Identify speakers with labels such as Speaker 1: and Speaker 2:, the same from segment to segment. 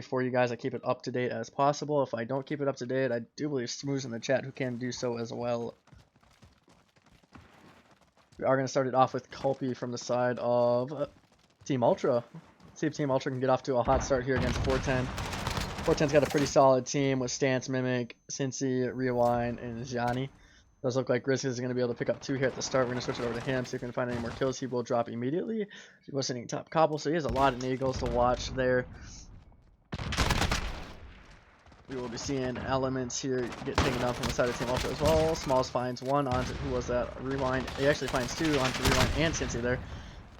Speaker 1: for you guys. I keep it up to date as possible. If I don't keep it up to date, I do believe Smooth's in the chat who can do so as well. We are going to start it off with Culpy from the side of Team Ultra. Let's see if Team Ultra can get off to a hot start here against 410. 410's got a pretty solid team with Stance, Mimic, Cincy, Rewind, and Johnny. Does look like Wyggzz is going to be able to pick up 2 here at the start. We're going to switch it over to him, see if we can find any more kills. He will drop immediately. He was sitting top cobble, so he has a lot of Nagels to watch there. We will be seeing elements here get taken down from the side of Team Ultra as well. Smalls finds 1 onto, who was that? Rewind. He actually finds 2 onto Rewind and Cincy there.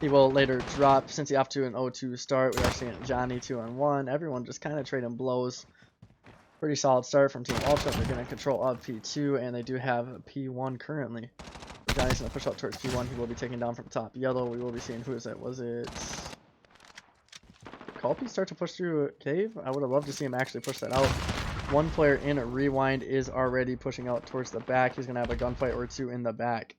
Speaker 1: He will later drop Cincy off to an 0-2 start. We are seeing Johnny 2-on-1. Everyone just kind of trading blows. Pretty solid start from Team Ultra. They're going to control up P2, and they do have P1 currently. Johnny's going to push up towards P1. He will be taken down from top yellow. We will be seeing, who is that? Was it Culpy start to push through a cave? I would have loved to see him actually push that out. One player in Rewind is already pushing out towards the back. He's going to have a gunfight or 2 in the back.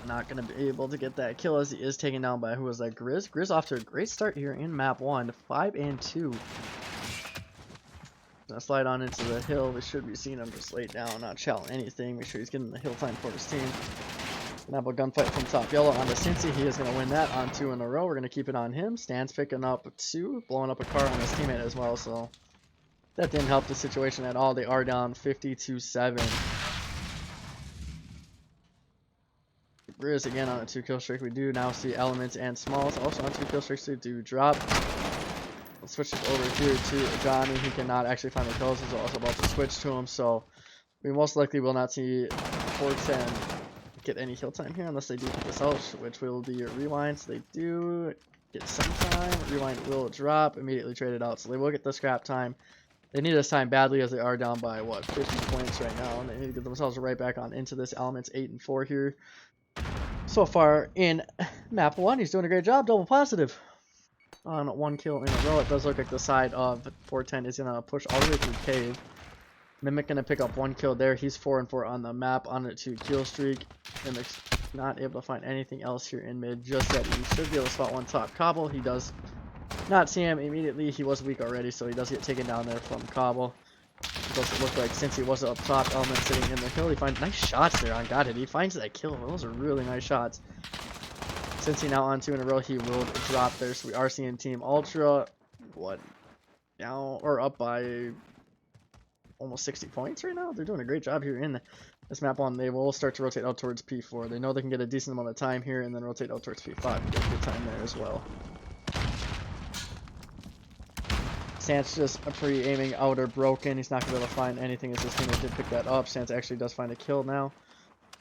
Speaker 1: Not going to be able to get that kill as he is taken down by, who was that? Wyggzz. Wyggzz off to a great start here in map 1, 5-2. Gonna slide on into the hill. We should be seeing him just lay down, not challenge anything. Make sure he's getting the hill time for his team. Gonna have a gunfight from top yellow onto Cincy. He is gonna win that on 2 in a row. We're gonna keep it on him. Stan's picking up 2, blowing up a car on his teammate as well. So that didn't help the situation at all. They are down 50-7. Wyggzz again on a 2 kill streak. We do now see Elements and Smalls also on 2 kill streaks. They do drop. Let's switch it over here to Johnny. He cannot actually find the kills. He's also about to switch to him. So we most likely will not see 410 get any kill time here unless they do pick this out, which will be a Rewind. So they do get some time. Rewind will drop, immediately traded out. So they will get the scrap time. They need this time badly as they are down by, what, 50 points right now. And they need to get themselves right back on into this. Elements 8-4 here. So far in map 1, he's doing a great job. Double positive on 1 kill in a row. It does look like the side of 410 is going to push all the way through cave. Mimic going to pick up 1 kill there. He's 4-4 on the map on a 2 kill streak. Mimic's not able to find anything else here in mid just yet. He should be able to spot 1 top cobble. He does not see him immediately. He was weak already, so he does get taken down there from cobble. It does look like since he was up top, Element sitting in the hill, he finds nice shots there on Godhead. He finds that kill. Those are really nice shots. Since he now on 2 in a row, he will drop there. So we are seeing Team Ultra, what, now, or up by almost 60 points right now. They're doing a great job here in this map 1. They will start to rotate out towards P4. They know they can get a decent amount of time here and then rotate out towards P5 and get a good time there as well. Stance just pre-aiming outer broken. He's not going to be able to find anything as his teammate did pick that up. Stance actually does find a kill now.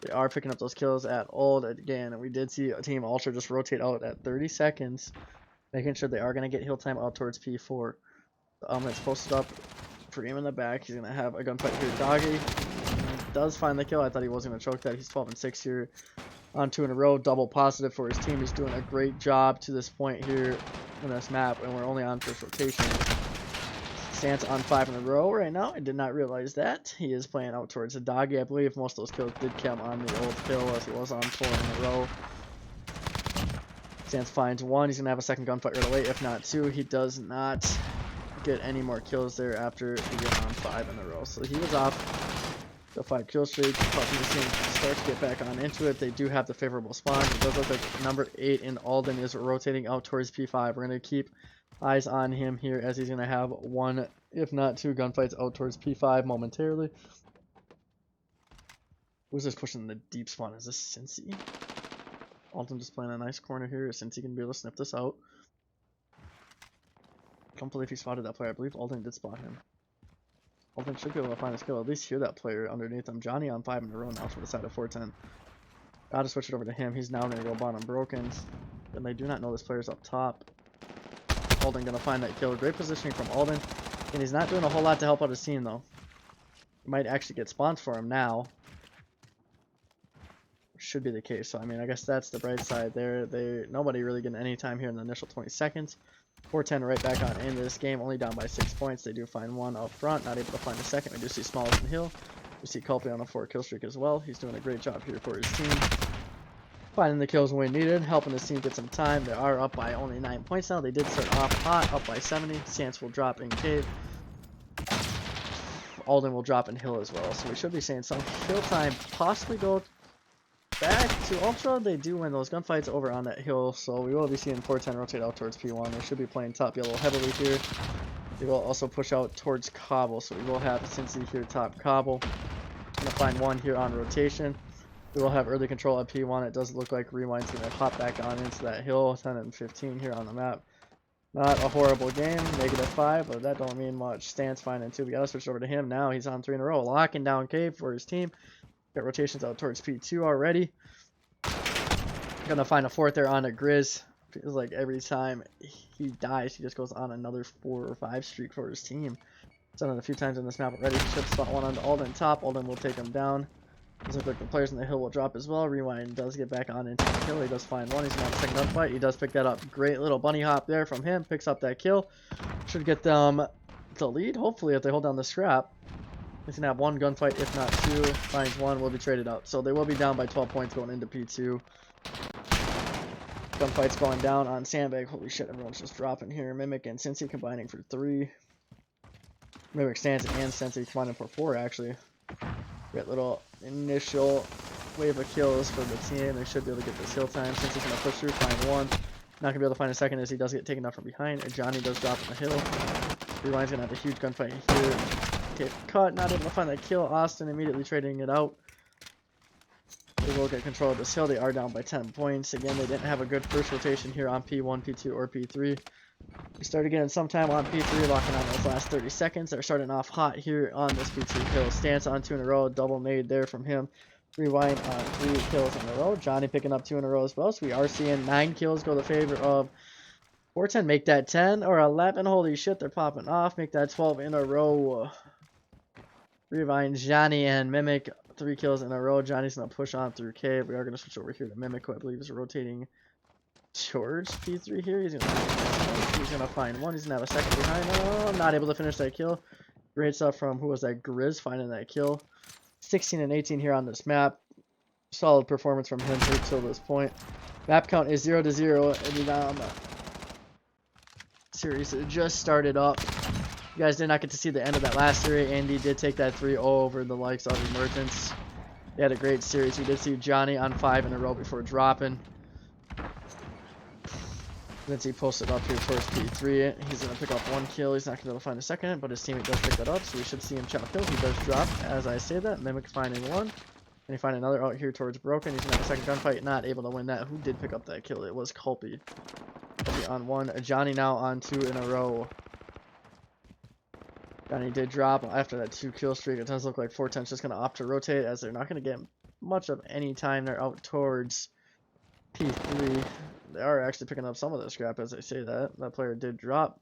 Speaker 1: They are picking up those kills at old again. And we did see a Team Ultra just rotate out at 30 seconds. Making sure they are going to get heal time out towards P4. The Element's posted up. Pre-aim in the back. He's going to have a gunfight here. Doggy does find the kill. I thought he was going to choke that. He's 12-6 here on 2 in a row. Double positive for his team. He's doing a great job to this point here in this map. And we're only on first rotation. Stance on 5 in a row right now. I did not realize that. He is playing out towards the Doggy. I believe most of those kills did come on the old hill as he was on 4 in a row. Stance finds 1. He's going to have a second gunfight right away, if not 2. He does not get any more kills there after he got on 5 in a row. So he was off the 5 kill streak. Talking to seeing start to get back on into it. They do have the favorable spawn. It does look like number 8 in Alden is rotating out towards P5. We're going to keep eyes on him here as he's going to have 1, if not 2 gunfights out towards P5 momentarily. Who's this pushing the deep spawn? Is this Cincy? Alden just playing a nice corner here. Cincy can be able to snip this out. I don't believe he spotted that player. I believe Alden did spot him. Alden should be able to find his kill. At least hear that player underneath him. Johnny on 5 in a row now for the side of 410. Gotta switch it over to him. He's now going to go bottom broken. And they do not know this player's up top. Alden gonna find that kill. Great positioning from Alden. And he's not doing a whole lot to help out his team though. He might actually get spawns for him now. Should be the case. So I mean I guess that's the bright side there. Nobody really getting any time here in the initial 20 seconds. 410 right back on in this game, only down by 6 points. They do find 1 up front, not able to find a second. We do see Smalls and Hill. We see Culpy on a 4 kill streak as well. He's doing a great job here for his team. finding the kills when needed, helping the team get some time. They are up by only 9 points now. They did start off hot, up by 70. Stance will drop in cave. Alden will drop in hill as well. So we should be seeing some hill time possibly go back to ultra. They do win those gunfights over on that hill, so we will be seeing 410 rotate out towards P1. They should be playing top yellow heavily here. They will also push out towards cobble, so we will have Cincy here top cobble. Gonna find one here on rotation. We will have early control at P1. It does look like Rewind's gonna hop back on into that hill. 10 and 15 here on the map. Not a horrible game, -5, but that don't mean much. Stance finding two. We gotta switch over to him now. He's on 3 in a row, locking down cave for his team. Got rotations out towards P2 already. Gonna find a fourth there on a Wyggzz. Feels like every time he dies, he just goes on another 4 or 5 streak for his team. Done it a few times in this map already. Should spot one on the Alden top. Alden will take him down. Does look like the players in the hill will drop as well. Rewind does get back on into the hill. He does find one. He's gonna have a second gunfight. He does pick that up. Great little bunny hop there from him. Picks up that kill. Should get them the lead, hopefully, if they hold down the scrap. He's gonna have one gunfight, if not two. Finds one, will be traded out. So they will be down by 12 points going into P2. Gunfight's going down on Sandbag. Holy shit, everyone's just dropping here. Mimic and Cincy combining for 3. Mimic stands and Cincy combining for 4, actually. Great little initial wave of kills for the team. They should be able to get this hill time. Cincy's gonna push through, find one. Not gonna be able to find a second as he does get taken out from behind. Johnny does drop on the hill. Rewind's gonna have a huge gunfight here. Okay, cut, not able to find that kill. Austin immediately trading it out. They will get control of this hill. They are down by 10 points. Again, they didn't have a good first rotation here on P1, P2, or P3. We started getting some time on P3, locking on those last 30 seconds. They're starting off hot here on this P2 hill. Stance on 2 in a row. Double nade there from him. Rewind on 3 kills in a row. Johnny picking up 2 in a row as well. So we are seeing 9 kills go to the favor of 410. Make that 10 or 11. Holy shit, they're popping off. Make that 12 in a row. Rewind, Johnny, and Mimic. 3 kills in a row. Johnny's going to push on through cave. We are going to switch over here to Mimic, who I believe is rotating towards P3 here. He's gonna find one. He's gonna have a second behind. Oh, not able to finish that kill. Great stuff from, who was that, Wyggzz, finding that kill. 16 and 18 here on this map. Solid performance from him here till this point. Map count is 0-0. And series just started up. You guys did not get to see the end of that last series. Andy did take that 3-0 over the likes of Emergence. They had a great series. We did see Johnny on 5 in a row before dropping. He posted up here towards P3. He's going to pick up 1 kill. He's not going to be able to find a second, but his teammate does pick that up, so we should see him chop kills. He does drop as I say that. Mimic finding 1. And he find another out here towards Broken. He's going to have a second gunfight. Not able to win that. Who did pick up that kill? It was Culpy. Culpy on 1. Johnny now on 2 in a row. Johnny did drop after that 2 kill streak. It does look like 410's just going to opt to rotate, as they're not going to get much of any time. They're out towards P3. They are actually picking up some of the scrap as I say that. That player did drop.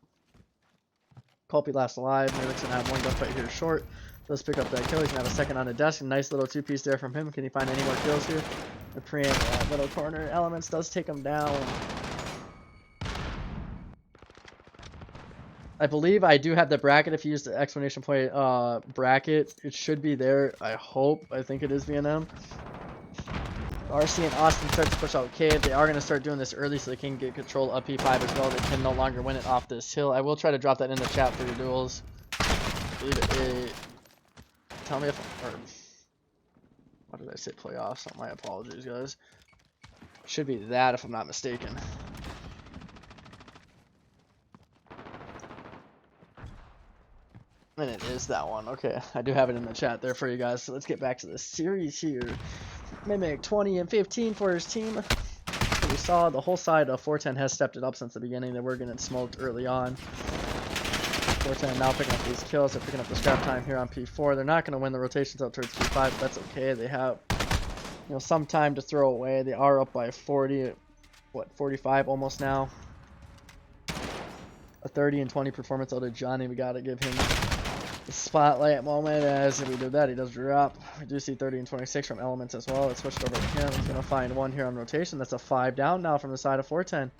Speaker 1: Culpy last alive. Mimic's going to have 1 gunfight here short. Does pick up that kill. He's going to have a second on the desk. Nice little 2-piece there from him. Can he find any more kills here? The preamp middle corner. Elements does take him down. I believe I do have the bracket. If you use the explanation point bracket, it should be there. I hope. I think it is VNM. RC and Austin start to push out cave. They are going to start doing this early so they can get control of P5 as well. They can no longer win it off this hill. I will try to drop that in the chat for your duels. Tell me if... Or, what did I say? Playoffs. Oh, my apologies, guys. Should be that if I'm not mistaken. And it is that one. Okay, I do have it in the chat there for you guys. So let's get back to the series here. Mimic 20 and 15 for his team. We saw the whole side of 410 has stepped it up since the beginning. They were getting smoked early on. 410 now picking up these kills. They're picking up the scrap time here on P4. They're not going to win the rotations up towards P5, but that's okay. They have, you know, some time to throw away. They are up by 40, what, 45 almost now. A 30 and 20 performance out of Johnny. We got to give him the spotlight moment. As we do that, he does drop. We do see 30 and 26 from Elements as well. Let's switch it over to him. He's going to find 1 here on rotation. That's a 5 down now from the side of 410.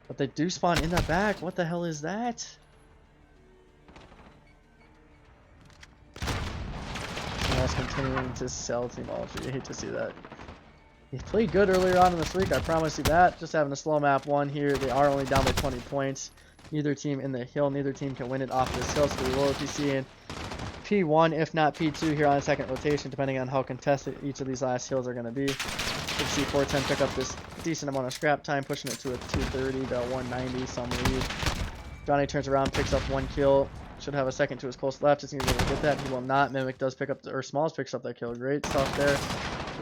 Speaker 1: But they do spawn in the back. What the hell is that? And that's continuing to sell Team Ultra. You hate to see that. He played good earlier on in this week, I promise you that. Just having a slow map 1 here. They are only down by 20 points. Neither team in the hill. Neither team can win it off this hill, so we will be seeing P1, if not P2 here on the second rotation, depending on how contested each of these last hills are going to be. You see 410 pick up this decent amount of scrap time, pushing it to a 230 to 190, some lead. Johnny turns around, picks up 1 kill. Should have a second to his close left. Is he able to get that? He will not. Mimic does pick up, or Smalls picks up that kill. Great stuff there.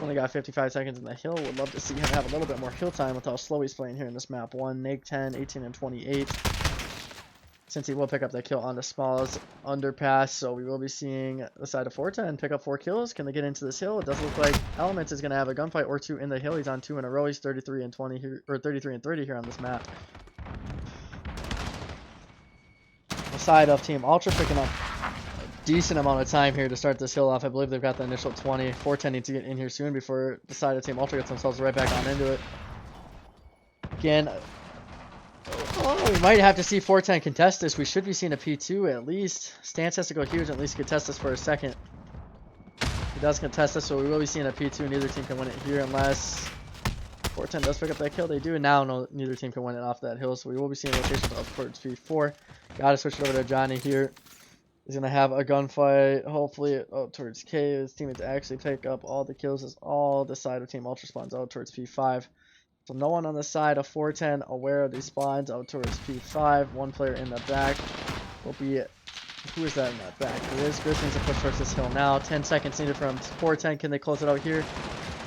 Speaker 1: Only got 55 seconds in the hill. Would love to see him have a little bit more hill time with how slow he's playing here in this map 1. Neg 10, 18, and 28. Since he will pick up that kill on the Smalls underpass, so we will be seeing the side of 410 pick up 4 kills. Can they get into this hill? It does look like Elements is going to have a gunfight or 2 in the hill. He's on 2 in a row. He's 33 and 20 here, or 33 and 30 here on this map. The side of Team Ultra picking up decent amount of time here to start this hill off. I believe they've got the initial 20. 410 needs to get in here soon before the side of Team Ultra gets themselves right back on into it. Again, we might have to see 410 contest this. We should be seeing a P2 at least. Stance has to go huge and at least contest this for a second. He does contest this, so we will be seeing a P2. Neither team can win it here unless 410 does pick up that kill. They do now. No, neither team can win it off that hill, so we will be seeing rotations up towards P4. Gotta switch it over to Johnny here. He's going to have a gunfight, hopefully, out towards K. His teammates actually pick up all the kills as all the side of Team Ultra spawns out towards P5. So no one on the side of 410 aware of these spawns out towards P5. 1 player in the back will be... Who is that in that back? It is Grizz needs to push towards this hill now. 10 seconds needed from 410. Can they close it out here?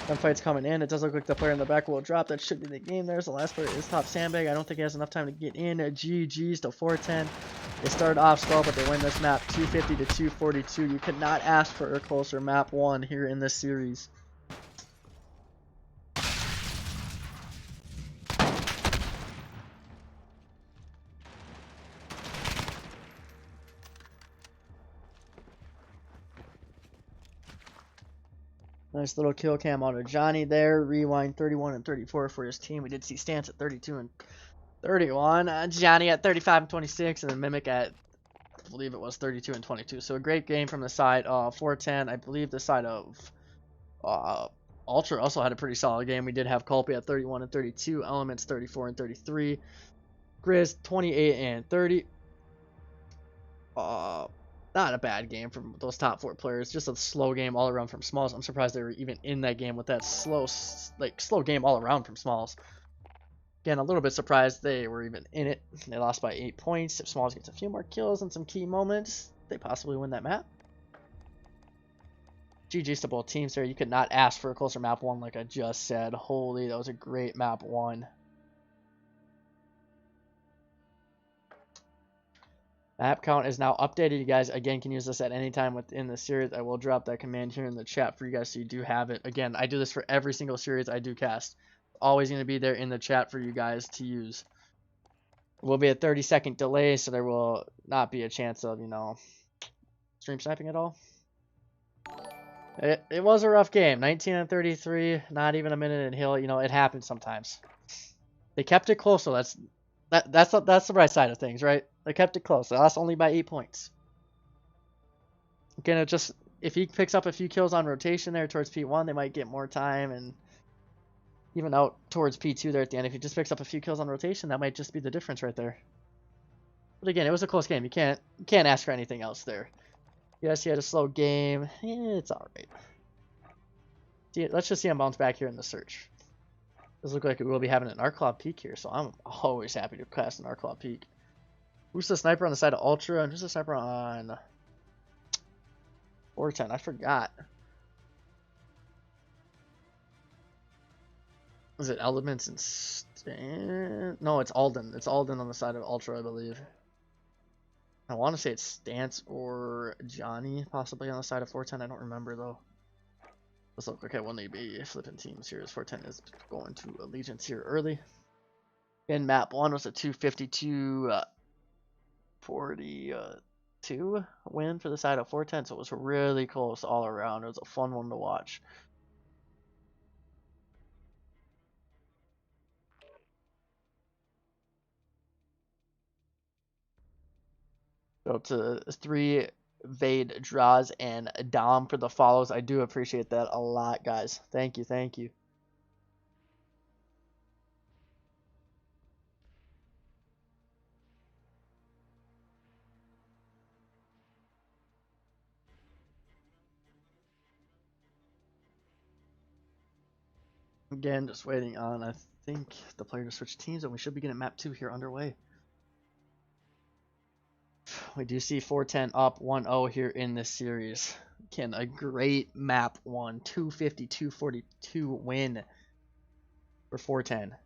Speaker 1: Gunfight's coming in. It does look like the player in the back will drop. That should be the game. There's the last player is top sandbag. I don't think he has enough time to get in. GG's to 410. They started off slow, but they win this map 250 to 242. You could not ask for a closer map 1 here in this series. Nice little kill cam out of Johnny there. Rewind 31 and 34 for his team. We did see Stance at 32 and 31. Johnny at 35 and 26. And then Mimic at, I believe it was 32 and 22. So a great game from the side of 410. I believe the side of Ultra also had a pretty solid game. We did have Culpy at 31 and 32. Elements 34 and 33. Grizz 28 and 30. Not a bad game from those top 4 players. Just a slow game all around from Smalls. I'm surprised they were even in that game with that slow game all around from Smalls. Again, a little bit surprised they were even in it. They lost by 8 points. If Smalls gets a few more kills and some key moments, they possibly win that map. GG's to both teams there. You could not ask for a closer map 1 like I just said. Holy, that was a great map 1. Map count is now updated. You guys, again, can use this at any time within the series. I will drop that command here in the chat for you guys so you do have it. Again, I do this for every single series I do cast. Always going to be there in the chat for you guys to use. It will be a 30-second delay, so there will not be a chance of, stream sniping at all. It was a rough game. 19 and 33, not even a minute in hill. It happens sometimes. They kept it close, so that's the right side of things, right? They kept it close. They lost only by 8 points. Again, if he picks up a few kills on rotation there towards P1, they might get more time, and even out towards P2 there at the end. If he just picks up a few kills on rotation, that might just be the difference right there. But again, it was a close game. You can't ask for anything else there. Yes, he had a slow game. It's all right. Let's just see him bounce back here in the search. Does look like we will be having an Arclaw peak here, so I'm always happy to cast an Arclaw peak. Who's the sniper on the side of Ultra, and who's the sniper on 410? I forgot. Is it Elements and Stan? No, it's Alden. It's Alden on the side of Ultra, I believe. I want to say it's Stance or Johnny, possibly on the side of 410. I don't remember, though. Let's look. Okay, we'll need to be flipping teams here as 410 is going to Allegiance here early. In map 1 was a 252 42 win for the side of 410, so it was really close all around. It was a fun one to watch. So to 3 Vade, Draws, and Dom for the follows. I do appreciate that a lot, guys. Thank you, thank you. Again, just waiting on, I think, the player to switch teams, and we should be getting map 2 here underway. We do see 410 up 1-0 here in this series. Again, a great map 1, 250-242 win for 410.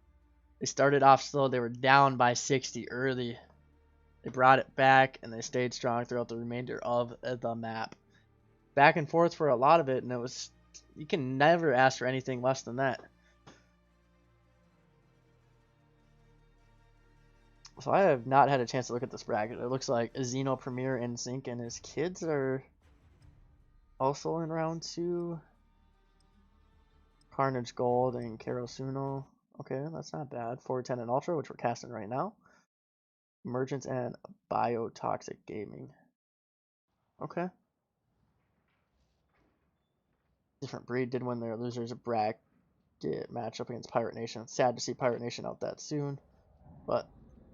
Speaker 1: They started off slow. They were down by 60 early. They brought it back, and they stayed strong throughout the remainder of the map. Back and forth for a lot of it, and it was, you can never ask for anything less than that. So I have not had a chance to look at this bracket. It looks like Xeno, Premier, and Zinc and his kids are also in round 2. Carnage Gold and Karasuno. Okay, that's not bad. 410 and Ultra, which we're casting right now. Emergence and Biotoxic Gaming. Okay. Different breed did win their losers bracket matchup against Pirate Nation. Sad to see Pirate Nation out that soon, but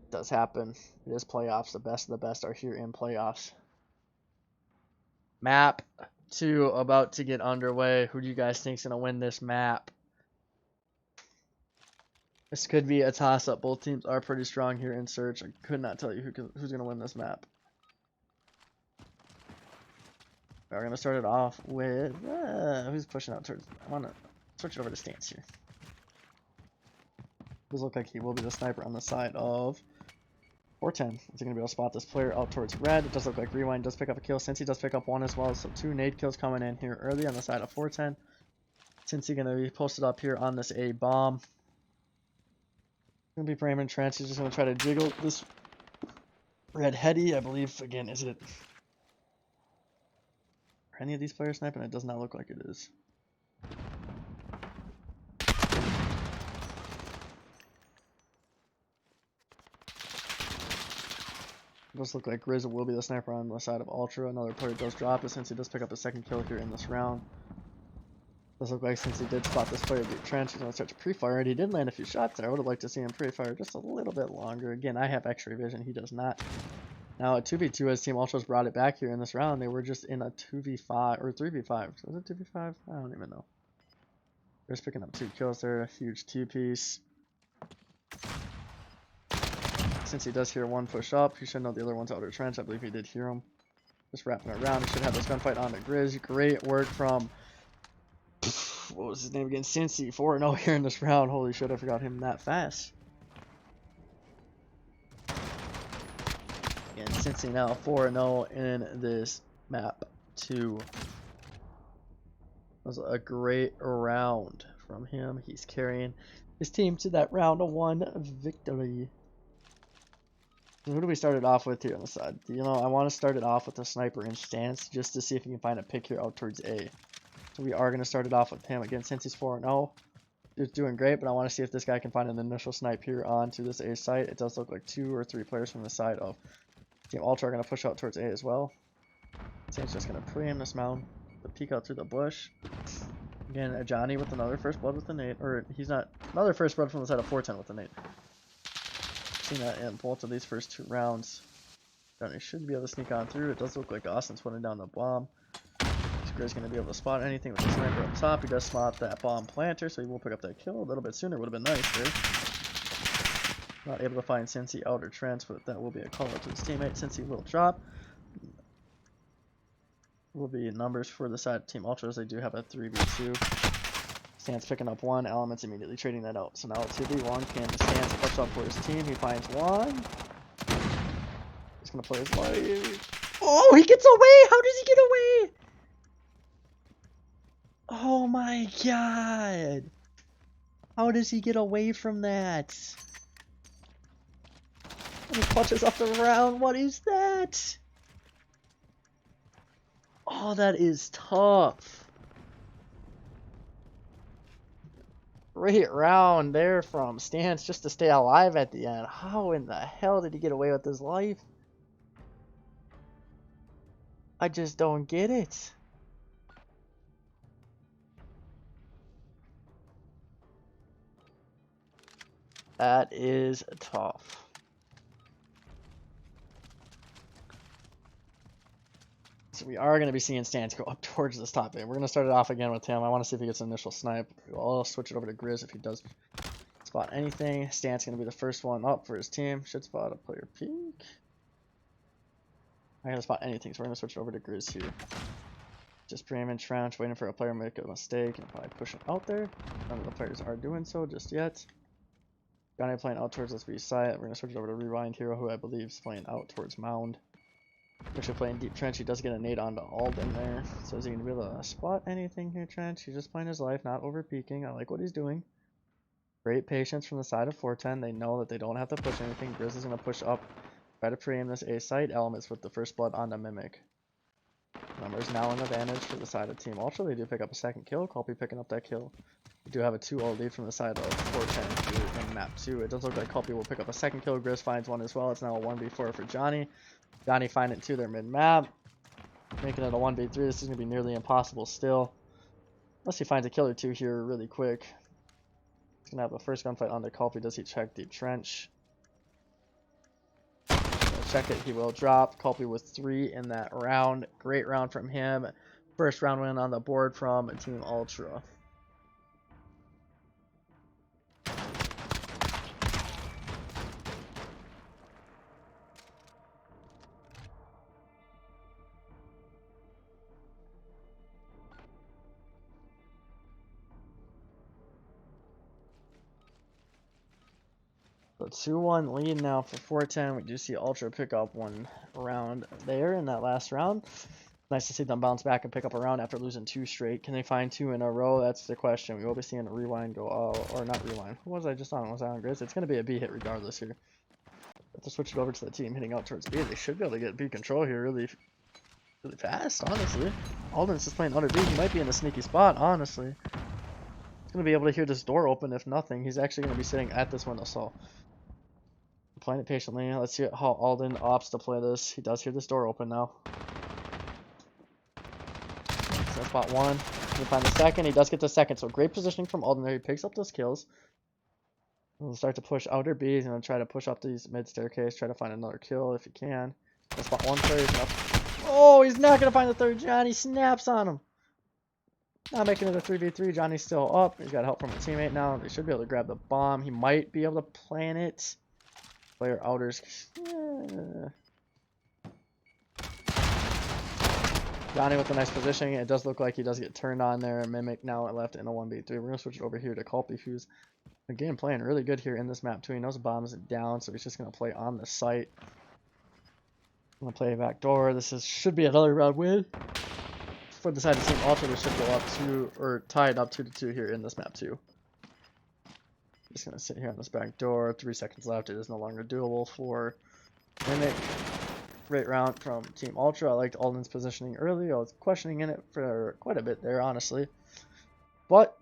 Speaker 1: it does happen. It is playoffs. The best of the best are here in playoffs. Map 2 about to get underway. Who do you guys think is going to win this map? This could be a toss-up. Both teams are pretty strong here in search. I could not tell you who's going to win this map. We're going to start it off with... who's pushing out towards... I want to switch it over to Stance here. Does look like he will be the sniper on the side of 410. Is he going to be able to spot this player out towards red? It does look like Rewind does pick up a kill. Since he does pick up one as well. So 2 nade kills coming in here early on the side of 410. Since he's going to be posted up here on this A bomb. Going to be Brayman Trench. He's just going to try to jiggle this red heady. I believe, again, is it... Are any of these players sniping? It does not look like it is. It does look like Wyggzz will be the sniper on the side of Ultra. Another player does drop it since he does pick up a second kill here in this round. Does look like since he did spot this player deep trench, he's going to start to pre-fire, and he did land a few shots there. I would have liked to see him pre-fire just a little bit longer. Again, I have X-ray vision. He does not. Now at 2v2, as Team Ultra's brought it back here in this round, they were just in a 2v5 or 3v5. Was it 2v5? I don't even know. They're just picking up 2 kills there. A huge 2-piece. Since he does hear one push up, he should know the other one's outer trench. I believe he did hear him. Just wrapping it around. He should have this gunfight on the Wyggzz. Great work from... What was his name again? Cincy. 4-0 here in this round. Holy shit, I forgot him that fast. Again, Cincy now 4-0 in this map 2. That was a great round from him. He's carrying his team to that round 1 victory. So who do we start it off with here on the side? You know, I want to start it off with a sniper in Stance just to see if he can find a pick here out towards A. So we are going to start it off with him. Again, since he's 4-0, he's doing great, but I want to see if this guy can find an initial snipe here onto this A site. It does look like 2 or 3 players from the side of Team Ultra are going to push out towards A as well. Saint's just going to pre-aim this mound, the peek out through the bush. Again, Johnny with another first blood with the nade, or he's not, another first blood from the side of 410 with the nade. Seen that in both of these first 2 rounds. Johnny should be able to sneak on through. It does look like Austin's putting down the bomb. Gray's going to be able to spot anything with the sniper up top. He does spot that bomb planter, so he will pick up that kill a little bit sooner. Would have been nice there. Not able to find Cincy outer trench, but that will be a call out to his teammate. Cincy will drop. Will be numbers for the side of Team Ultras. They do have a 3v2. Stance picking up 1. Elements immediately trading that out. So now 2v1. Can Stance push up for his team? He finds 1. He's going to play his life. Oh, he gets away! How does he get away? Oh my god! How does he get away from that? And he clutches off the round. What is that? Oh, that is tough. Great round there from Stance just to stay alive at the end. How in the hell did he get away with his life? I just don't get it. That is tough. So we are going to be seeing Stance go up towards this top eight. We're going to start it off again with him. I want to see if he gets an initial snipe. I'll switch it over to Grizz if he does spot anything. Stance going to be the first one up for his team. Should spot a player peek. I gotta spot anything, so we're going to switch it over to Grizz here. Just pre-aim and trench, waiting for a player to make a mistake and probably push him out there. None of the players are doing so just yet. Johnny playing out towards this B site. We're going to switch it over to Rewind Hero, who I believe is playing out towards Mound. Actually playing deep trench. He does get a nade onto Alden there. So is he going to be able to spot anything here, Trench? He's just playing his life, not over peeking. I like what he's doing. Great patience from the side of 410. They know that they don't have to push anything. Grizz is going to push up. Try to pre-aim this A site. Elements with the first blood on the Mimic. Numbers now an advantage for the side of Team Ultra. They do pick up a second kill. Colby picking up that kill. We do have a 2-0 lead from the side of 410 in map 2. It does look like Colby will pick up a second kill. Grizz finds one as well. It's now a 1v4 for Johnny. Johnny finding it to their mid-map. Making it a 1v3. This is going to be nearly impossible still. Unless he finds a kill or two here really quick. He's going to have a first gunfight on the Colby. Does he check deep trench? Check it, he will drop. Colby with 3 in that round. Great round from him. First round win on the board from Team Ultra. So 2-1 lead now for 410. We do see Ultra pick up one round there in that last round. Nice to see them bounce back and pick up a round after losing 2 straight. Can they find 2 in a row? That's the question. We will be seeing a Rewind go, or not Rewind. Who was I just on? Was I on Grizz? It's going to be a B hit regardless here. Have to switch it over to the team hitting out towards B. They should be able to get B control here really fast, honestly. Alden's just playing under B. He might be in a sneaky spot, honestly. He's going to be able to hear this door open if nothing. He's actually going to be sitting at this window, so playing it patiently. Let's see how Alden opts to play this. He does hear this door open now. So that's spot 1. He'll find the second. He does get the second. So great positioning from Alden there. He picks up those kills. He'll start to push outer B. He's going to try to push up these mid staircase. Try to find another kill if he can. That's spot 1 third. Oh, he's not going to find the third. Johnny snaps on him. Not making it a 3v3. Johnny's still up. He's got help from a teammate now. They should be able to grab the bomb. He might be able to plant it. Player outers. Johnny with a nice positioning. It does look like he does get turned on there. Mimic now left in a 1v3. We're going to switch it over here to Colby, who's again playing really good here in this map too. He knows bombs down, so he's just going to play on the site. I'm going to play back door. This should be another round win. For the side of Team Ultra, they should go up 2 or tied up 2-2 here in this map too. Just gonna sit here on this back door. 3 seconds left. It is no longer doable for Mimic. Great round from Team Ultra. I liked Alden's positioning early. I was questioning in it for quite a bit there, honestly. But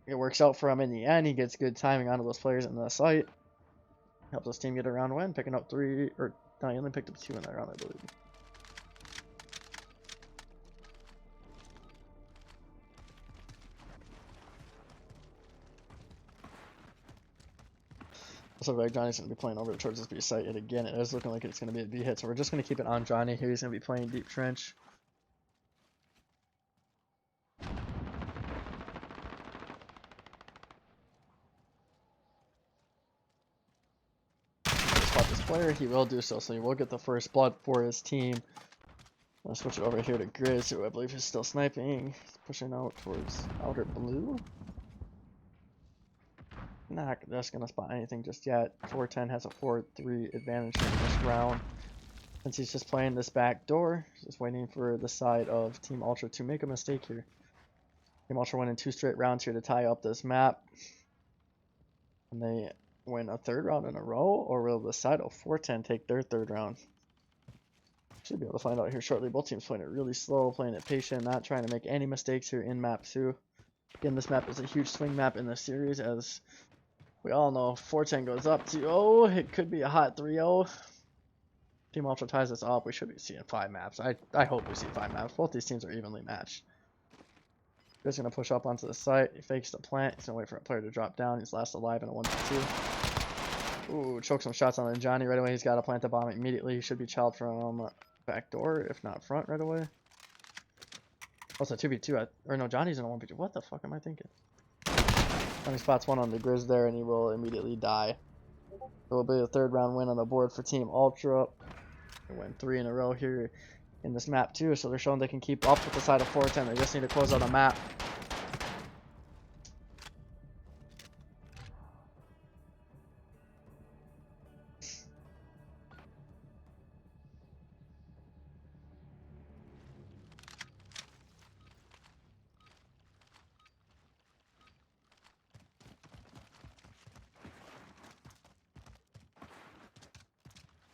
Speaker 1: it works out for him in the end. He gets good timing onto those players in the site. Helps his team get a round win, picking up 3, or no, he only picked up 2 in that round, I believe. So like Johnny's going to be playing over towards this B site, and again, it is looking like it's going to be a B hit, so we're just going to keep it on Johnny here. He's going to be playing deep trench. Spot this player, he will do so, so he will get the first blood for his team. I'll switch it over here to Grizz, who I believe is still sniping. He's pushing out towards outer blue. Not just going to spot anything just yet. 410 has a 4-3 advantage in this round. Since he's just playing this back door, just waiting for the side of Team Ultra to make a mistake here. Team Ultra winning 2 straight rounds here to tie up this map. And they win a 3rd round in a row, or will the side of 410 take their 3rd round? Should be able to find out here shortly. Both teams playing it really slow, playing it patient, not trying to make any mistakes here in map 2. Again, this map is a huge swing map in this series, as we all know 410 goes up 2-0. It could be a hot 3-0. Team Ultra ties this up. We should be seeing 5 maps. I hope we see 5 maps. Both these teams are evenly matched. He's going to push up onto the site. He fakes the plant. He's going to wait for a player to drop down. He's last alive in a 1v2. Ooh, choke some shots on Johnny right away. He's got to plant the bomb immediately. He should be child from back door, if not front right away. Also 2v2, or no, Johnny's in a 1v2. What the fuck am I thinking? Johnny spots one on the Grizz there, and he will immediately die. It will be a 3rd round win on the board for Team Ultra. They win 3 in a row here in this map too, so they're showing they can keep up with the side of 410. They just need to close out a map.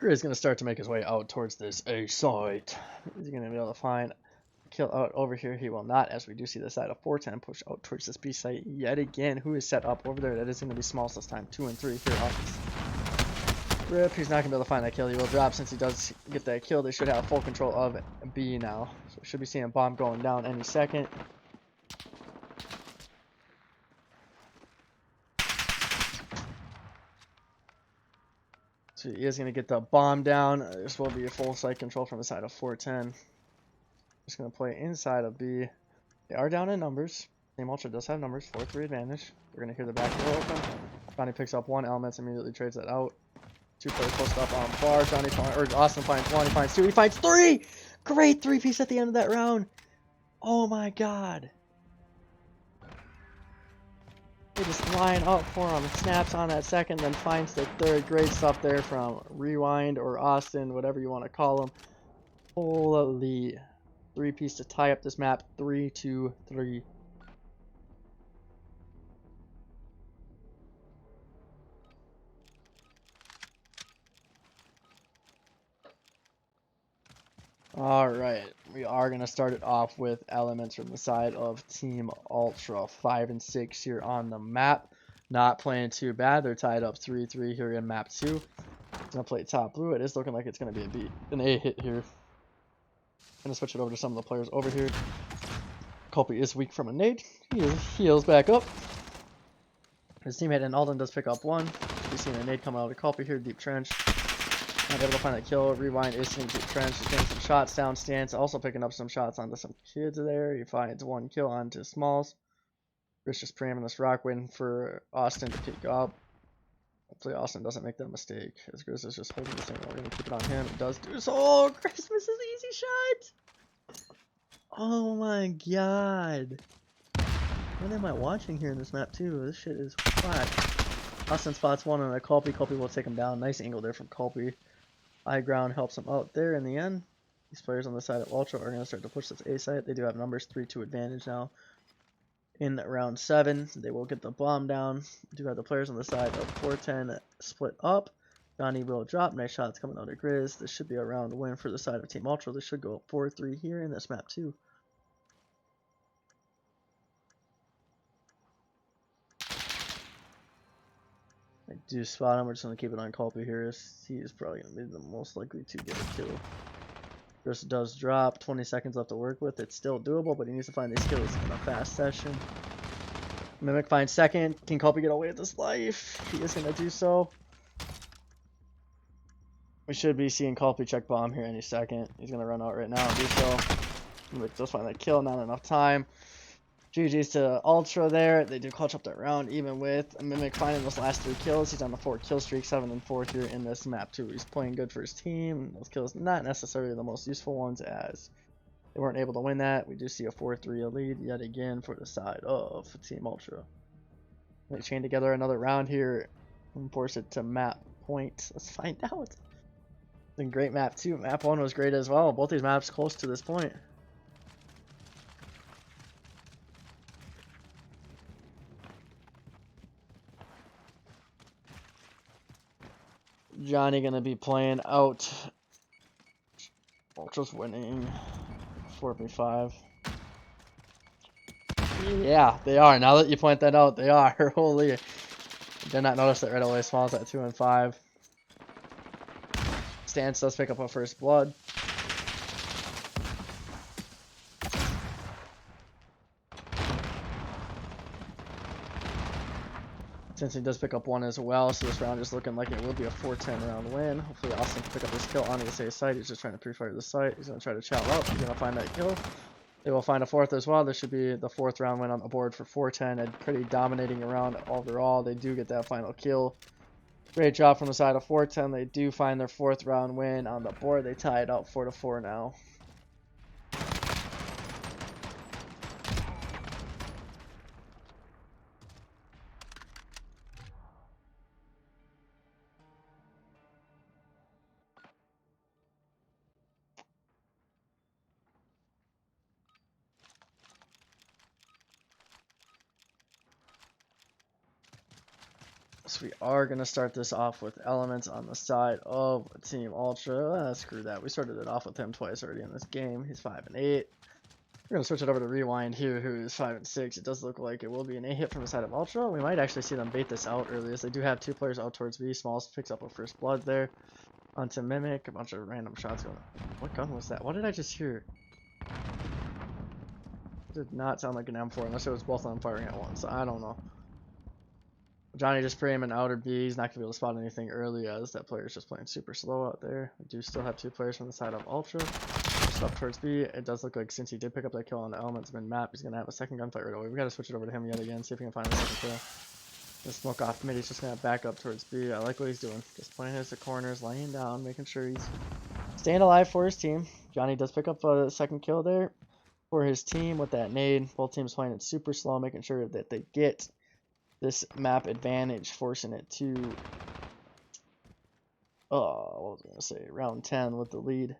Speaker 1: Is going to start to make his way out towards this A site. He's going to be able to find a kill out over here. He will not, as we do see the side of 410 push out towards this B site yet again. Who is set up over there? That is going to be Smalls this time. 2 and 3 here off this rip. He's not going to be able to find that kill. He will drop since he does get that kill. They should have full control of B now. So we should be seeing a bomb going down any second. So he is going to get the bomb down. This will be a full site control from the side of 410. Just going to play inside of B. They are down in numbers. Team Ultra does have numbers. 4-3 advantage. We're going to hear the back door open. Johnny picks up 1. Elements immediately trades that out. 2 players close up on bar. Austin finds 1. He finds 2. He finds 3! Great 3-piece at the end of that round. Oh my god. They just line up for him, snaps on that second, then finds the 3rd. Great stuff there from Rewind or Austin, whatever you want to call him. Holy 3-piece to tie up this map. 3-2-3. Alright, we are going to start it off with Elements from the side of Team Ultra. 5 and 6 here on the map. Not playing too bad. They're tied up 3-3 here in map 2. Going to play top blue. It is looking like it's going to be an A hit here. Going to switch it over to some of the players over here. Culpy is weak from a nade. He heals back up. His teammate and Alden does pick up 1. We've seen a nade coming out of Culpy here. Deep trench. Not able to find that kill. Rewind is seeing deep trench. He's getting some shots down stance. Also picking up some shots onto some kids there. He finds 1 kill onto Smalls. Chris just preamming this rock win for Austin to pick up. Hopefully Austin doesn't make that mistake. As Grizz is just holding this thing. We're going to keep it on him. It does do so. Oh, Christmas is an easy shot. Oh my god. What am I watching here in this map too? This shit is flat. Austin spots 1 on a Culpy. Culpy will take him down. Nice angle there from Culpy. High ground helps him out there in the end. These players on the side of Ultra are going to start to push this A site. They do have numbers 3-2 advantage now. In round 7, they will get the bomb down. We do have the players on the side of 410 split up. Johnny will drop. Nice shots coming out of Grizz. This should be a round win for the side of Team Ultra. This should go 4-3 here in this map too. I do spot him. We're just going to keep it on Culpy here. He is probably going to be the most likely to get a kill. Chris does drop. 20 seconds left to work with. It's still doable, but he needs to find these kills in a fast session. Mimic finds 2nd. Can Culpy get away with his life? He is going to do so. We should be seeing Culpy check bomb here any second. He's going to run out right now and do so. Mimic does find that kill. Not enough time. GG's to Ultra there. They do clutch up that round, even with Mimic finding those last 3 kills. He's on the 4 kill streak, 7 and 4 here in this map too. He's playing good for his team. Those kills not necessarily the most useful ones, as they weren't able to win that. We do see a 4-3 lead yet again for the side of Team Ultra. They chain together another round here and force it to map point. Let's find out. It's been great map 2. Map 1 was great as well. Both these maps close to this point. Johnny gonna be playing out. Ultra's winning 4v5. Yeah, they are. Now that you point that out, they are. Holy. Did not notice that right away. Smalls at 2 and 5. Stance does pick up a first blood. Since he does pick up one as well, so this round is looking like it will be a 4-10 round win. Hopefully Austin can pick up this kill on the safe site. He's just trying to pre-fire the site. He's going to try to chow up. He's going to find that kill. They will find a fourth as well. This should be the 4th round win on the board for 4-10. A pretty dominating round overall. They do get that final kill. Great job from the side of 4-10. They do find their 4th round win on the board. They tie it up 4-4 now. So we are going to start this off with Elements on the side of Team Ultra. Screw that. We started it off with him twice already in this game. He's 5-8. We're going to switch it over to Rewind here, who is 5-6. It does look like it will be an A hit from the side of Ultra. We might actually see them bait this out early, as they do have 2 players out towards B. Smalls picks up a first blood there onto Mimic. A bunch of random shots going. What gun was that? What did I just hear? It did not sound like an M4, unless it was both of them firing at once. I don't know. Johnny just pre aim an outer B. He's not going to be able to spot anything early, as that player is just playing super slow out there. We do still have 2 players from the side of Ultra. Just up towards B. It does look like since he did pick up that kill on the Elements mid map, he's going to have a second gunfight right away. We got to switch it over to him yet again, see if we can find a second kill. The smoke off mid, he's just going to back up towards B. I like what he's doing. Just playing his corners, laying down, making sure he's staying alive for his team. Johnny does pick up a second kill there for his team with that nade. Both teams playing it super slow, making sure that they get this map advantage, forcing it to what was I gonna say, round 10 with the lead.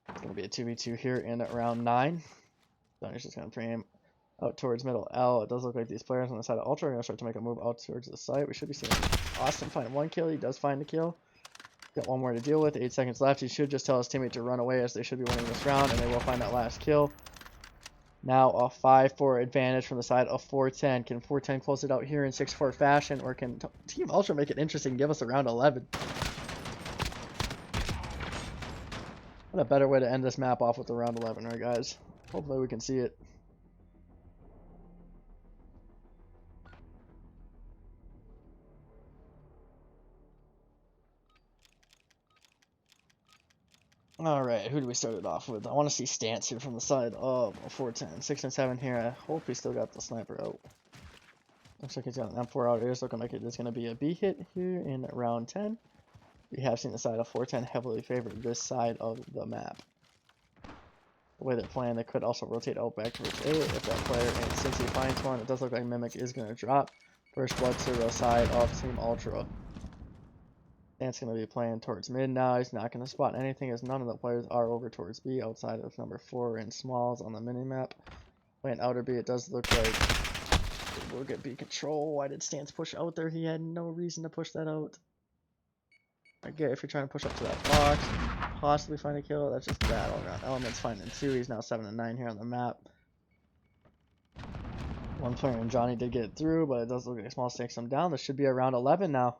Speaker 1: It's gonna be a 2v2 here in round 9. Johnny's just gonna frame out towards middle L. It does look like these players on the side of Ultra are gonna start to make a move out towards the site. We should be seeing Austin find 1 kill. He does find the kill. Got 1 more to deal with. 8 seconds left. He should just tell his teammate to run away, as they should be winning this round, and they will find that last kill. Now a 5-4 advantage from the side of 4-10. Can 4-10 close it out here in 6-4 fashion, or can Team Ultra make it interesting and give us a round 11? What a better way to end this map off with a round 11, right, guys? Hopefully we can see it. Alright, who do we start it off with? I want to see Stance here from the side of 4-10. 6 and 7 here. I hope he still got the sniper out. Looks like he's got an M4 out. It is looking like it is going to be a B hit here in round 10. We have seen the side of 4-10 heavily favored this side of the map. The way they're playing, they could also rotate out back towards A if that player, and since he finds one, it does look like Mimic is going to drop. First blood to the side of Team Ultra. Stance going to be playing towards mid now. He's not going to spot anything, as none of the players are over towards B outside of number 4 and Smalls on the minimap. Playing outer B, it does look like we'll get B control. Why did Stance push out there? He had no reason to push that out. I get if you're trying to push up to that box, possibly find a kill. That's just bad all around. Elements finding 2. He's now 7 and 9 here on the map. 1 player and Johnny did get through, but it does look like Smalls takes him down. This should be around 11 now.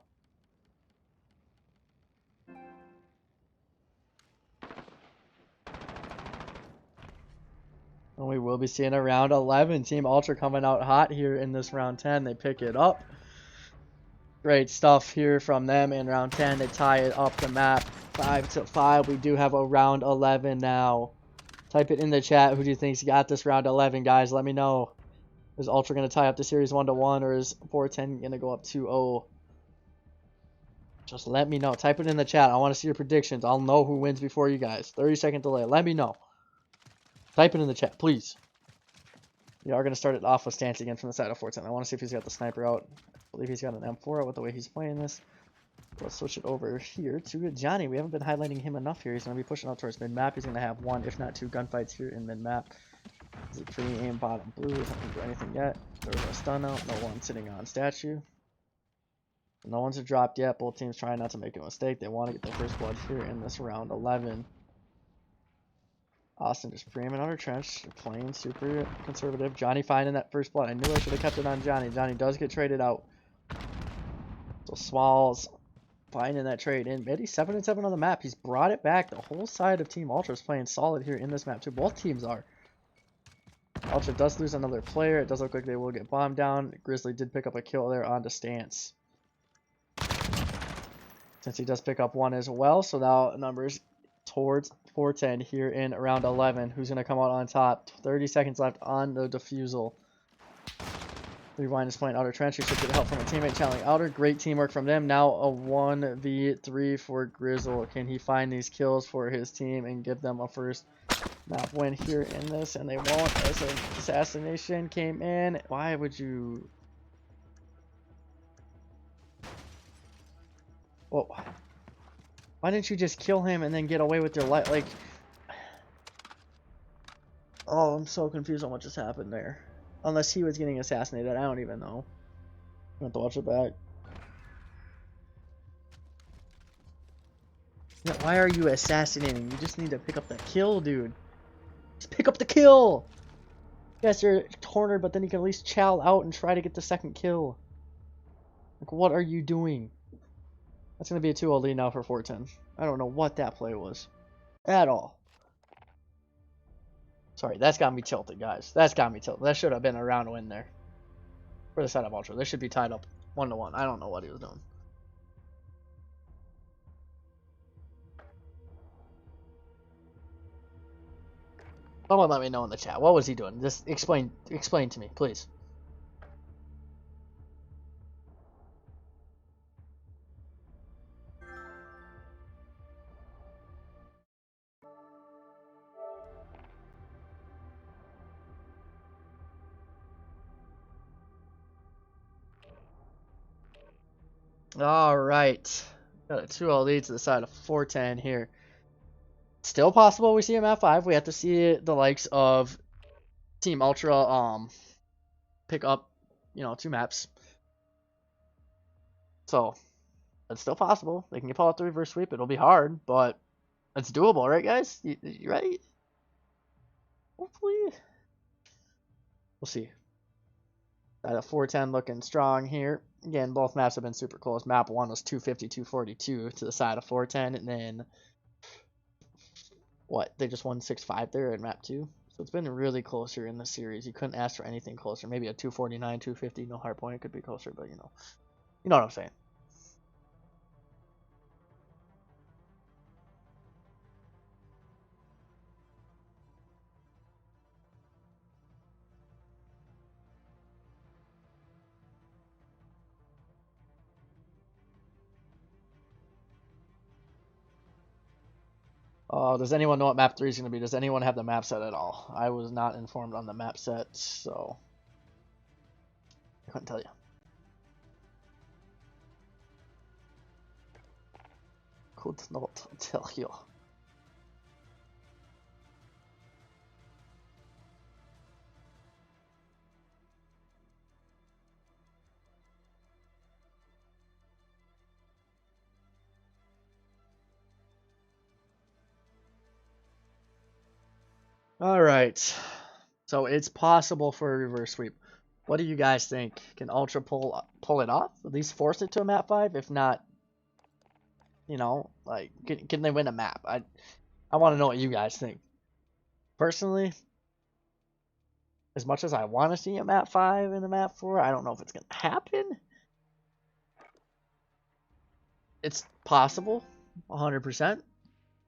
Speaker 1: And we will be seeing a round 11. Team Ultra coming out hot here in this round 10. They pick it up. Great stuff here from them in round 10. They tie it up the map 5-5. We do have a round 11 now. Type it in the chat. Who do you think's got this round 11, guys? Let me know. Is Ultra going to tie up the series 1-1, or is 4-10 going to go up 2-0? Just let me know. Type it in the chat. I want to see your predictions. I'll know who wins before you guys. 30-second delay. Let me know. Type it in the chat, please. We are going to start it off with Stance again from the side of 4-10. I want to see if he's got the sniper out. I believe he's got an M4 out with the way he's playing this. Let's switch it over here to Johnny. We haven't been highlighting him enough here. He's going to be pushing out towards mid-map. He's going to have 1, if not 2, gunfights here in mid-map. He's a pre-aim bottom blue. He's not going to do anything yet. There's no stun out. No one sitting on statue. No one's dropped yet. Both teams trying not to make a mistake. They want to get their first blood here in this round 11. Austin just pre-aiming under trench, playing super conservative. Johnny finding that first blood. I knew I should have kept it on Johnny. Johnny does get traded out. So Smalls finding that trade in mid. He's 7 and 7 on the map. He's brought it back. The whole side of Team Ultra is playing solid here in this map too. Both teams are. Ultra does lose another player. It does look like they will get bombed down. Grizzly did pick up a kill there on the stance. Since he does pick up one as well, so now numbers towards 410 here in round 11. Who's going to come out on top? 30 seconds left on the defusal. Rewind is playing outer trench. He should get help from a teammate channeling outer. Great teamwork from them. Now a 1v3 for Grizzle. Can he find these kills for his team and give them a first map win here in this? And they won't, as an assassination came in. Why would you... Whoa. Why didn't you just kill him and then get away with your life? Like... Oh, I'm so confused on what just happened there. Unless he was getting assassinated, I don't even know. I have to watch it back. Yeah, why are you assassinating? You just need to pick up the kill, dude. Just pick up the kill! Yes, you're cornered, but then you can at least chow out and try to get the second kill. Like, what are you doing? That's going to be a 2-0 lead now for 410. I don't know what that play was. At all. Sorry, that's got me tilted, guys. That's got me tilted. That should have been a round win there. For the side of Ultra. They should be tied up 1-1. I don't know what he was doing. Someone let me know in the chat. What was he doing? Just explain to me, please. All right. Got a 2-0 lead to the side of 410 here. Still possible we see a map 5. We have to see the likes of Team Ultra pick up, 2 maps. So, it's still possible. They can pull out the reverse sweep. It'll be hard, but it's doable, right, guys? You ready? Hopefully. We'll see. Side of 410 looking strong here. Again, both maps have been super close. Map 1 was 250, 242 to the side of 410, and then what? They just won 6-5 there in map 2. So it's been really closer in the series. You couldn't ask for anything closer. Maybe a 249, 250, no hard point. It could be closer, but you know what I'm saying. Does anyone know what map 3 is going to be? Does anyone have the map set at all? I was not informed on the map set, so I couldn't tell you. Could not tell you. All right. So it's possible for a reverse sweep. What do you guys think? Can Ultra pull it off? At least force it to a map 5? If not, like, can they win a map? I want to know what you guys think. Personally, as much as I want to see a map 5 and a map 4, I don't know if it's going to happen. It's possible, 100%.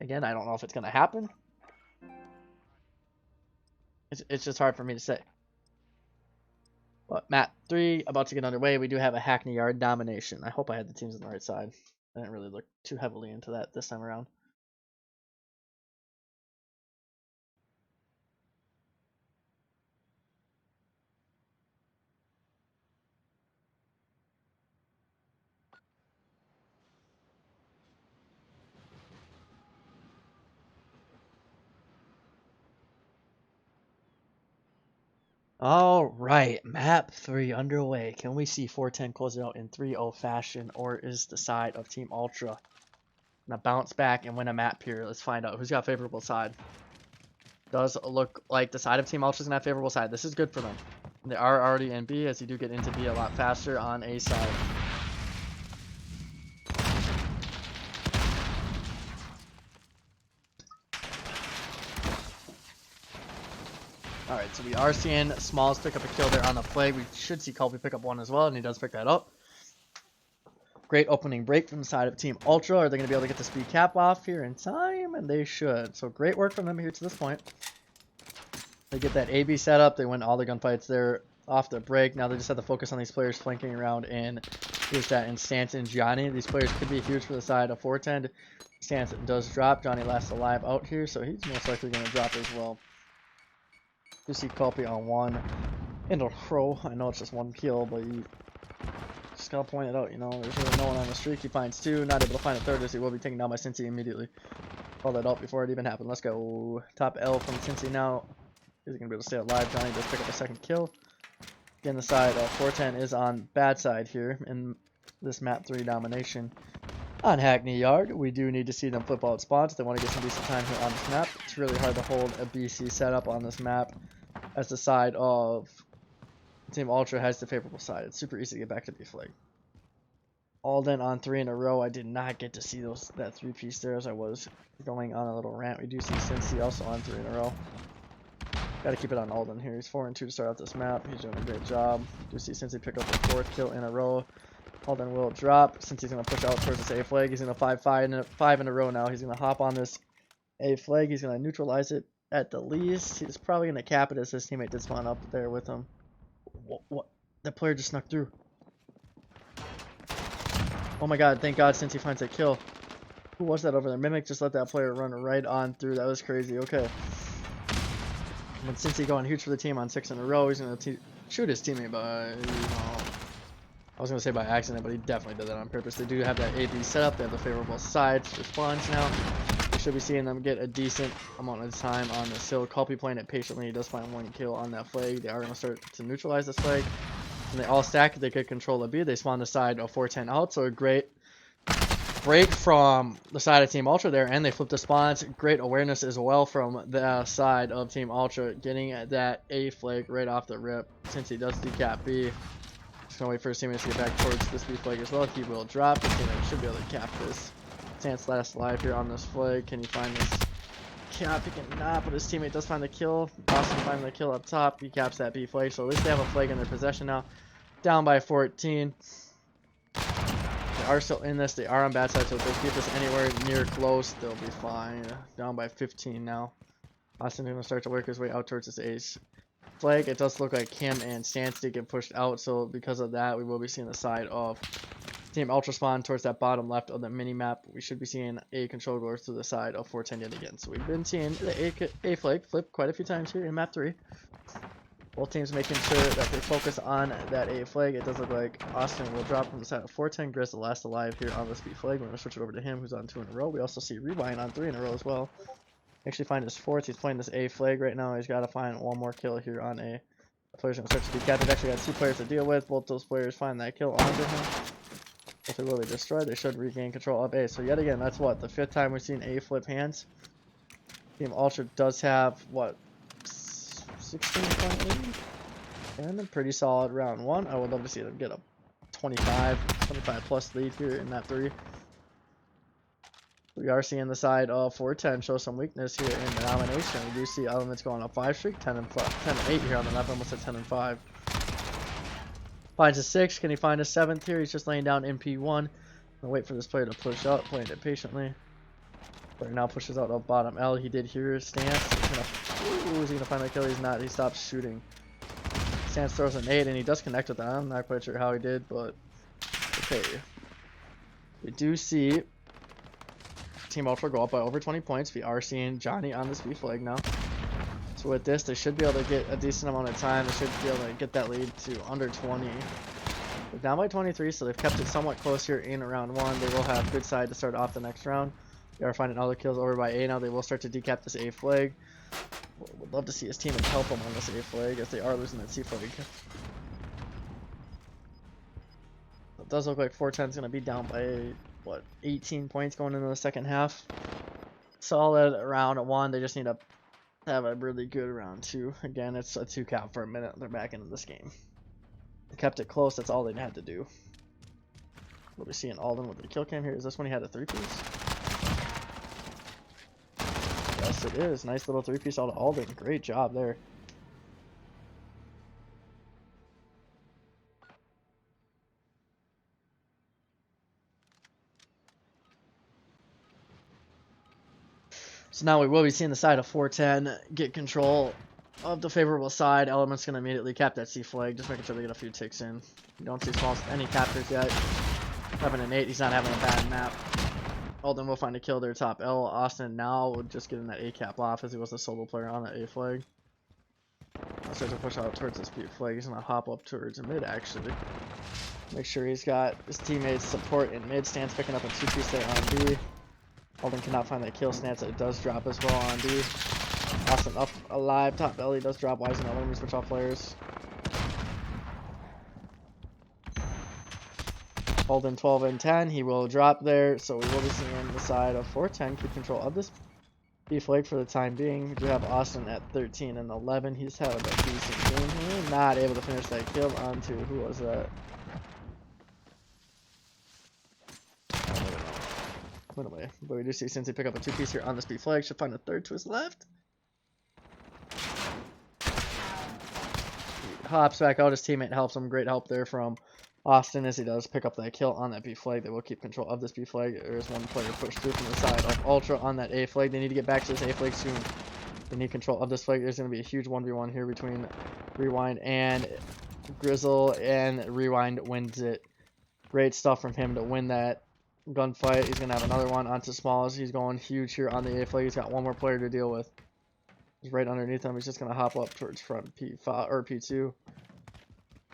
Speaker 1: Again, I don't know if it's going to happen. It's just hard for me to say. But map 3 about to get underway. We do have a Hackney Yard domination. I hope I had the teams on the right side. I didn't really look too heavily into that this time around. All right, map 3 underway. Can we see 410 close it out in 3-0 fashion, or is the side of Team Ultra gonna bounce back and win a map here? Let's find out who's got favorable side. Does look like the side of Team Ultra's gonna have favorable side. This is good for them. They are already in B, as you do get into B a lot faster on A side. Alright, so we are seeing Smalls pick up a kill there on the flag. We should see Colby pick up one as well, and he does pick that up. Great opening break from the side of Team Ultra. Are they going to be able to get the speed cap off here in time? And they should. So great work from them here to this point. They get that AB set up. They win all the gunfights there off the break. Now they just have to focus on these players flanking around, and here's that in Stanton and Johnny. These players could be huge for the side of 410. Stanton does drop. Johnny lasts alive out here, so he's most likely going to drop as well. You see Colby on one in a row. I know it's just one kill, but you just gotta point it out, you know. There's really no one on the streak. He finds two, not able to find a third, as he will be taken down by Cincy immediately. Call that out before it even happened. Let's go. Top L from Cincy now. Is he gonna be able to stay alive? Johnny does pick up a second kill. Again, the side of 410 is on bad side here in this map 3 domination. On Hackney Yard, we do need to see them flip out spots. They want to get some decent time here on this map. It's really hard to hold a BC setup on this map, as the side of Team Ultra has the favorable side. It's super easy to get back to B flag. Alden on 3 in a row. I did not get to see that 3-piece there as I was going on a little rant. We do see Cincy also on 3 in a row. Got to keep it on Alden here. He's 4-2 to start out this map. He's doing a great job. Do see Cincy pick up the 4th kill in a row. Alden will drop. Cincy's going to push out towards this A flag. He's going to 5 in a row now. He's going to hop on this A flag. He's going to neutralize it at the least. He's probably going to cap it as his teammate did spawn up there with him. What? That player just snuck through. Oh my god, thank god Cincy finds that kill. Who was that over there? Mimic just let that player run right on through. That was crazy. Okay. When Cincy going huge for the team on 6 in a row, he's going to shoot his teammate by, I was going to say by accident, but he definitely did that on purpose. They do have that AB set up. They have the favorable sides for spawns now. We should be seeing them get a decent amount of time on this hill. Colby playing it patiently. He does find one kill on that flag. They are going to start to neutralize this flag. And they all stack. They could control the B. They spawn the side of 410 out. So a great break from the side of Team Ultra there. And they flip the spawns. Great awareness as well from the side of Team Ultra. Getting that A flag right off the rip. Since he does decap B. Just going to wait for his teammates to get back towards this B flag as well. He will drop. His teammate should be able to cap this. Stance last alive here on this flag. Can he find this cap? He cannot, but his teammate does find the kill. Austin finds the kill up top. He caps that B flag, so at least they have a flag in their possession now. Down by 14. They are still in this. They are on bad side, so if they keep this anywhere near close, they'll be fine. Down by 15 now. Austin's going to start to work his way out towards this ace flag. It does look like him and Stance did get pushed out, so because of that, we will be seeing the side of Team Ultra spawn towards that bottom left of the mini map. We should be seeing a control go to the side of 410 yet again. So we've been seeing the A flag flip quite a few times here in map 3. Both teams making sure that they focus on that A flag. It does look like Austin will drop from the side of 410. Grizz the last alive here on this B flag. We're going to switch it over to him, who's on 2 in a row. We also see Rewind on 3 in a row as well. Actually find his 4th. He's playing this A flag right now. He's got to find one more kill here on A. The player's going to start to decap. They've actually got 2 players to deal with. Both those players find that kill onto him. If they will be destroyed, they should regain control of A. So yet again, that's what, the 5th time we've seen A flip hands. Team Ultra does have, what, 16.8? And a pretty solid round 1. I would love to see them get a 25 plus lead here in map 3. We are seeing the side of 410 show some weakness here in the domination. We do see Elements going on a 5 streak, 10 and 8 here on the map, almost at 10 and 5. Finds a 6. Can he find a 7th here? He's just laying down MP1. I'll wait for this player to push up, playing it patiently. Player now pushes out up bottom L. He did hear his stance. Is he gonna find that kill? He's not. He stops shooting. Stance throws an 8 and he does connect with that. I'm not quite sure how he did, but okay. We do see Team Ultra go up by over 20 points. We are seeing Johnny on this B flag now. So with this, they should be able to get a decent amount of time. They should be able to get that lead to under 20. They're down by 23, so they've kept it somewhat close here in round 1. They will have good side to start off the next round. They are finding other kills over by A now. They will start to decap this A flag. Would love to see his teammates help them on this A flag as they are losing that C flag. It does look like 410 is going to be down by, what, 18 points going into the second half. Solid round 1. They just need to have a really good round 2. Again, it's a 2 count for a minute. They're back into this game. They kept it close. That's all they had to do. We'll be seeing Alden with the kill cam here. Is this when he had a 3-piece? Yes, it is. Nice little 3-piece out of Alden. Great job there. So now we will be seeing the side of 410 get control of the favorable side. Element's going to immediately cap that C flag, just making sure they get a few ticks in. You don't see Smalls any captures yet. Having an 8, he's not having a bad map. Alden will find a kill there top L. Austin now just getting that A cap off as he was a solo player on that A flag. I'll start to push out towards this B flag. He's going to hop up towards mid actually. Make sure he's got his teammates support in mid. Stands picking up a 2-piece there on B. Alden cannot find that kill. Snats it does drop as well on B. Austin up alive. Top L, he does drop. Wyggzz and Alden switch off players. Alden 12 and 10. He will drop there. So we will be seeing the side of 410 keep control of this B flag for the time being. We do have Austin at 13 and 11. He's having a decent game here. Not able to finish that kill onto who was that? Went away. But we do see Cincy pick up a 2-piece here on this B flag. Should find a third to his left. He hops back out. His teammate helps him. Great help there from Austin as he does pick up that kill on that B flag. They will keep control of this B flag. There's one player pushed through from the side of Ultra on that A flag. They need to get back to this A flag soon. They need control of this flag. There's going to be a huge 1v1 here between Rewind and Grizzle, and Rewind wins it. Great stuff from him to win that gunfight. He's going to have another one onto Smalls. He's going huge here on the A flag. He's got one more player to deal with. He's right underneath him. He's just going to hop up towards front P5 or P2.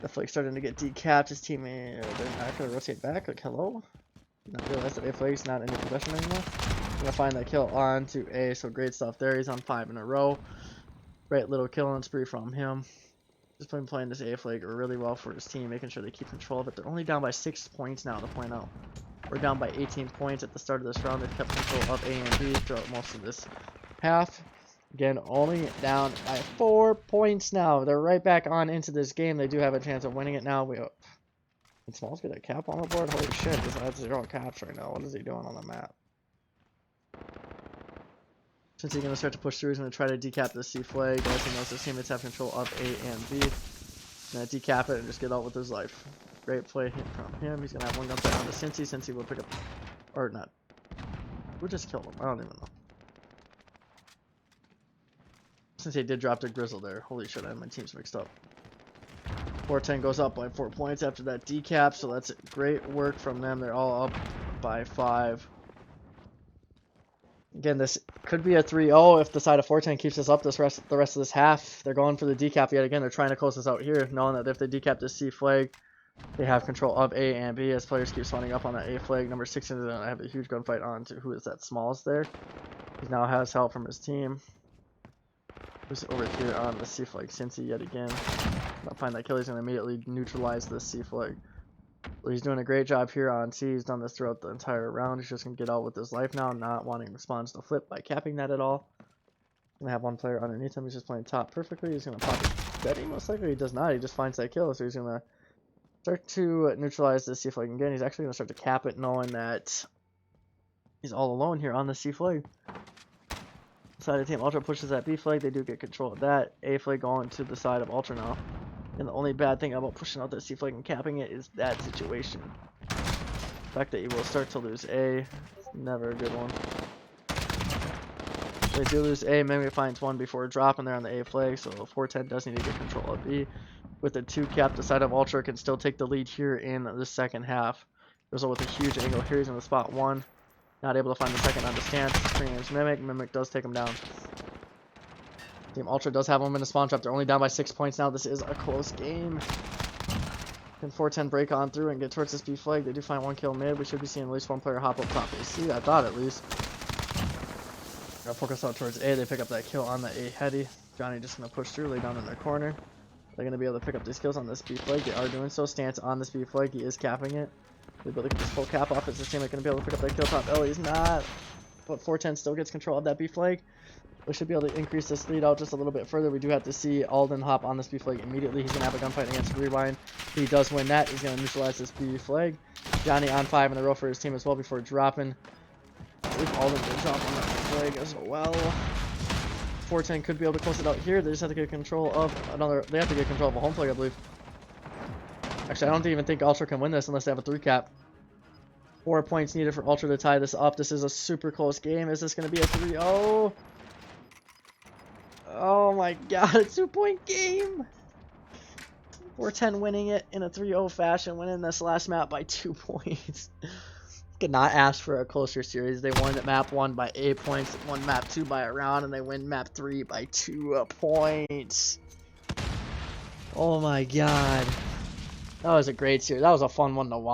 Speaker 1: The flag starting to get decapped. His teammate, they're not going to rotate back. Like, hello? Not realize that A flag's not in the possession anymore. Going to find that kill onto A. So great stuff there. He's on 5 in a row. Great little killing spree from him. Just been playing this A flag really well for his team, making sure they keep control of it. They're only down by 6 points now, to point out. We're down by 18 points at the start of this round. They've kept control of A and B throughout most of this half. Again, only down by 4 points now. They're right back on into this game. They do have a chance of winning it now. Can Smalls get a cap on the board? Holy shit, this has 0 caps right now. What is he doing on the map? Since he's going to start to push through, he's going to try to decap the C flag. As he knows his teammates have control of A and B. He's going to decap it and just get out with his life. Great play from him. He's going to have one gunfight on the Cincy. Cincy will pick up... Or not. Who just killed him? I don't even know. Since he did drop the Grizzle there. Holy shit, I have my teams mixed up. 410 goes up by 4 points after that decap, so that's great work from them. They're all up by 5. Again, this could be a 3-0 if the side of 410 keeps this up the rest of this half. They're going for the decap yet again. They're trying to close this out here, knowing that if they decap this C flag, they have control of A and B as players keep spawning up on that A flag. Number 6 is going to have a huge gunfight on to who is that Smalls there. He now has help from his team. Who's over here on the C flag? Cincy yet again. I'll find that kill. He's going to immediately neutralize this C flag. Well, he's doing a great job here on C. He's done this throughout the entire round. He's just going to get out with his life now, not wanting the spawns to flip by capping that at all. Going to have one player underneath him. He's just playing top perfectly. He's going to pop it. Betty most likely he does not. He just finds that kill. So he's going to start to neutralize this C flag again. He's actually going to start to cap it, knowing that he's all alone here on the C flag. Side of Team Ultra pushes that B flag. They do get control of that. A flag going to the side of Ultra now. And the only bad thing about pushing out that C flag and capping it is that situation. The fact that you will start to lose A is never a good one. They do lose A. Memory finds one before dropping there on the A flag. So 410 does need to get control of B. With the 2 cap, the side of Ultra can still take the lead here in the second half. Grizzle with a huge angle here. He's in the spot 1. Not able to find the second on the stance. Premium's Mimic. Mimic does take him down. Team Ultra does have him in a spawn trap. They're only down by 6 points now. This is a close game. Can 410 break on through and get towards this B flag? They do find one kill mid. We should be seeing at least one player hop up top AC. I thought at least. Gonna focus out towards A. They pick up that kill on the A heady. Johnny just gonna push through, lay down in their corner. They're gonna be able to pick up these kills on this B flag. They are doing so. Stance on this B flag. He is capping it. They're able to get this full cap off. Is this team going to be able to pick up that kill top? Oh, he's not. But 410 still gets control of that B flag. We should be able to increase this lead out just a little bit further. We do have to see Alden hop on this B flag immediately. He's going to have a gunfight against Rewind. He does win that. He's going to neutralize this B flag. Johnny on 5 in a row for his team as well before dropping. I believe Alden did drop on that B flag as well. 410 could be able to close it out here. They just have to get control of another. They have to get control of a home flag, I believe. Actually, I don't even think Ultra can win this unless they have a 3 cap. 4 points needed for Ultra to tie this up. This is a super close game. Is this going to be a 3-0? Oh my god, a 2-point game! 4-10 winning it in a 3-0 fashion, winning this last map by 2 points. Could not ask for a closer series. They won map 1 by 8 points, won map 2 by a round, and they win map 3 by 2 points. Oh my god. That was a great series. That was a fun one to watch.